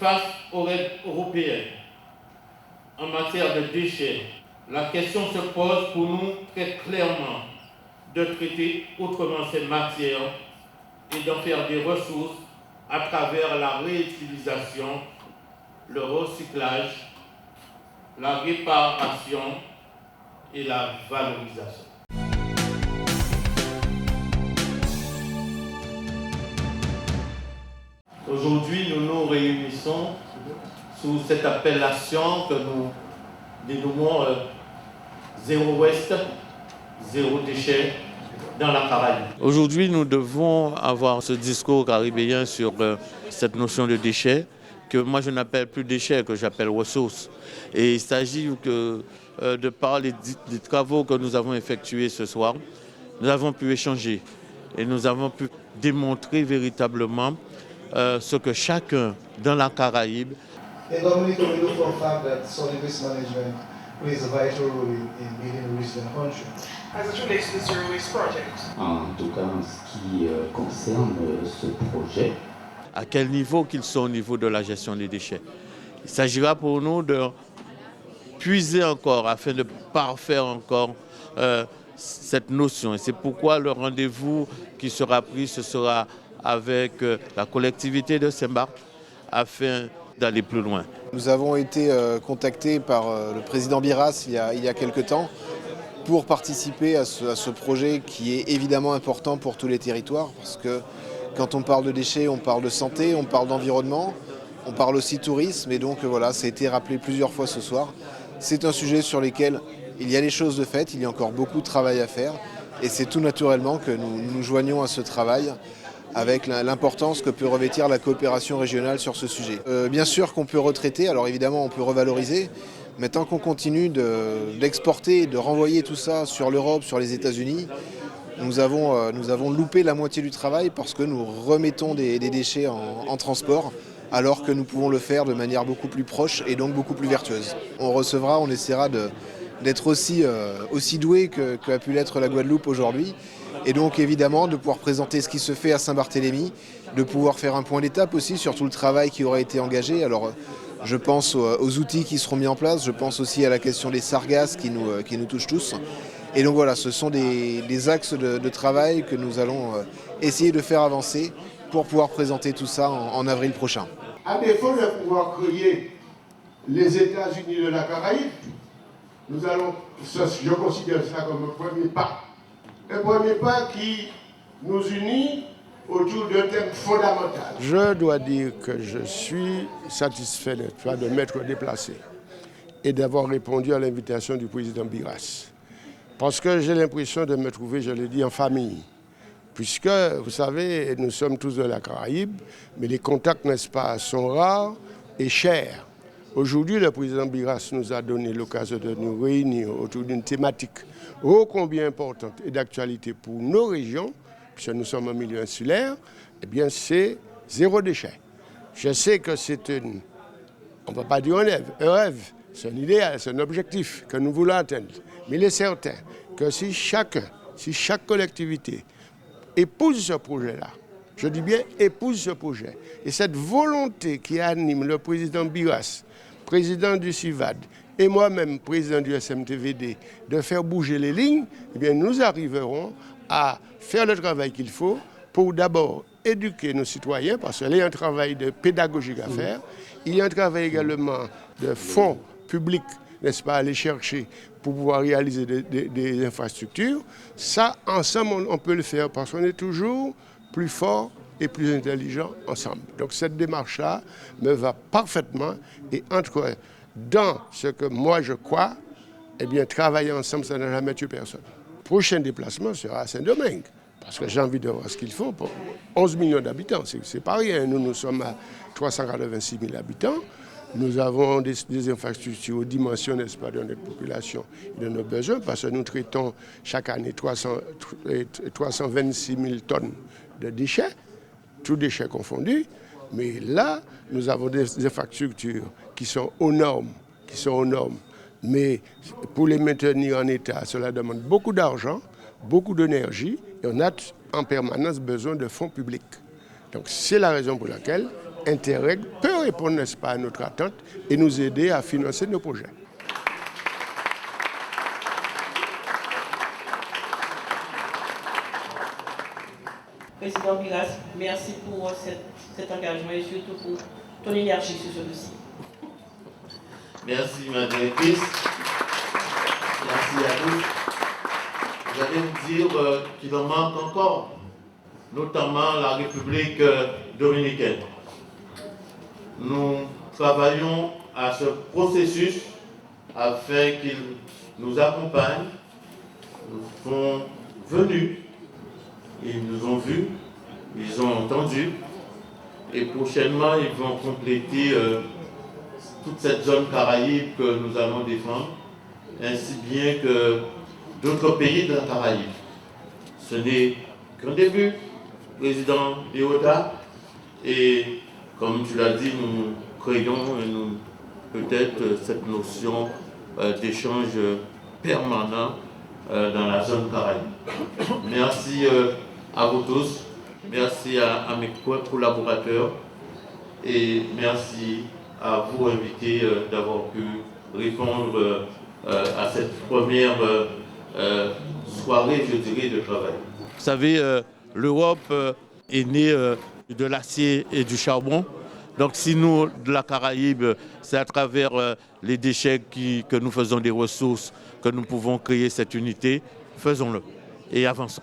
Face aux règles européennes en matière de déchets, la question se pose pour nous très clairement de traiter autrement ces matières et d'en faire des ressources à travers la réutilisation, le recyclage, la réparation et la valorisation. Aujourd'hui, nous nous réunissons sous cette appellation que nous dénommons Zéro Waste, Zéro Déchet dans la Caraïbe. Aujourd'hui, nous devons avoir ce discours caribéen sur cette notion de déchet, que moi je n'appelle plus déchet, que j'appelle ressources. Et il s'agit que, de par les travaux que nous avons effectués ce soir, nous avons pu échanger et nous avons pu démontrer véritablement ce que chacun dans la Caraïbe. In Dominica, we know for a fact that solid waste management plays a vital role in building a resilient country. As it relates to the Zero Waste Project. En tout cas, en ce qui concerne ce projet. À quel niveau qu'ils sont au niveau de la gestion des déchets. Il s'agira pour nous de puiser encore afin de parfaire encore cette notion. Et c'est pourquoi le rendez-vous qui sera pris, ce sera avec la collectivité de Saint-Barth afin d'aller plus loin. Nous avons été contactés par le président Biras il y a quelque temps pour participer à ce projet qui est évidemment important pour tous les territoires parce que quand on parle de déchets, on parle de santé, on parle d'environnement, on parle aussi tourisme et donc voilà, ça a été rappelé plusieurs fois ce soir. C'est un sujet sur lequel il y a des choses de faites, il y a encore beaucoup de travail à faire et c'est tout naturellement que nous nous joignons à ce travail avec l'importance que peut revêtir la coopération régionale sur ce sujet. Bien sûr qu'on peut retraiter, alors évidemment on peut revaloriser, mais tant qu'on continue d'exporter, de renvoyer tout ça sur l'Europe, sur les États-Unis, nous avons loupé la moitié du travail parce que nous remettons des déchets en transport alors que nous pouvons le faire de manière beaucoup plus proche et donc beaucoup plus vertueuse. On recevra, on essaiera d'être aussi doué qu'a pu l'être la Guadeloupe aujourd'hui. Et donc évidemment de pouvoir présenter ce qui se fait à Saint-Barthélemy, de pouvoir faire un point d'étape aussi sur tout le travail qui aura été engagé. Alors je pense aux outils qui seront mis en place, je pense aussi à la question des sargasses qui nous touchent tous. Et donc voilà, ce sont des axes de travail que nous allons essayer de faire avancer pour pouvoir présenter tout ça en avril prochain. À défaut de pouvoir créer les États-Unis de la Caraïbe, nous allons, je considère ça comme un premier pas. Un premier pas qui nous unit autour d'un thème fondamental. Je dois dire que je suis satisfait de m'être déplacé et d'avoir répondu à l'invitation du président Biras. Parce que j'ai l'impression de me trouver, je l'ai dit, en famille. Puisque, vous savez, nous sommes tous de la Caraïbe, mais les contacts, n'est-ce pas, sont rares et chers. Aujourd'hui, le président Biras nous a donné l'occasion de nous réunir autour d'une thématique ô combien importante et d'actualité pour nos régions, puisque nous sommes un milieu insulaire, eh bien c'est zéro déchet. Je sais que c'est on ne va pas dire un rêve, c'est un idéal, c'est un objectif que nous voulons atteindre. Mais il est certain que si chaque collectivité épouse ce projet-là, je dis bien épouse ce projet, et cette volonté qui anime le président Biras, président du CIVAD, et moi-même, président du SMTVD, de faire bouger les lignes, eh bien, nous arriverons à faire le travail qu'il faut pour d'abord éduquer nos citoyens, parce qu'il y a un travail de pédagogique à faire, il y a un travail également de fonds publics, n'est-ce pas, à aller chercher pour pouvoir réaliser des infrastructures. Ça, ensemble, on peut le faire parce qu'on est toujours plus fort et plus intelligent ensemble. Donc cette démarche-là me va parfaitement et entre dans ce que moi je crois, eh bien travailler ensemble, ça n'a jamais tué personne. Le prochain déplacement sera à Saint-Domingue, parce que j'ai envie de voir ce qu'il faut pour 11 millions d'habitants. C'est pas rien, nous sommes à 386 000 habitants. Nous avons des infrastructures aux dimensions, n'est-ce pas, de notre population et de nos besoins, parce que nous traitons chaque année 326 000 tonnes de déchets, tous déchets confondus. Mais là, nous avons des infrastructures qui sont aux normes, Mais pour les maintenir en état, cela demande beaucoup d'argent, beaucoup d'énergie, et on a en permanence besoin de fonds publics. Donc c'est la raison pour laquelle Interreg peut répondre, n'est-ce pas, à notre attente et nous aider à financer nos projets. Président Biras, merci pour cet engagement et surtout pour ton énergie sur ce dossier. Merci, ma directrice. Merci à tous. Vous allez me dire qu'il en manque encore, notamment la République dominicaine. Nous travaillons à ce processus afin qu'ils nous accompagnent, nous sont venus, ils nous ont vus, ils ont entendu, et prochainement ils vont compléter toute cette zone Caraïbe que nous allons défendre, ainsi bien que d'autres pays de la Caraïbe. Ce n'est qu'un début, président Léota, et comme tu l'as dit, nous créons peut-être cette notion d'échange permanent dans la zone Caraïbe. Merci à vous tous, merci à mes collaborateurs et merci à vous invités d'avoir pu répondre à cette première soirée, je dirais, de travail. Vous savez, l'Europe est née de l'acier et du charbon. Donc si nous, de la Caraïbe, c'est à travers les déchets que nous faisons des ressources, que nous pouvons créer cette unité, faisons-le et avançons.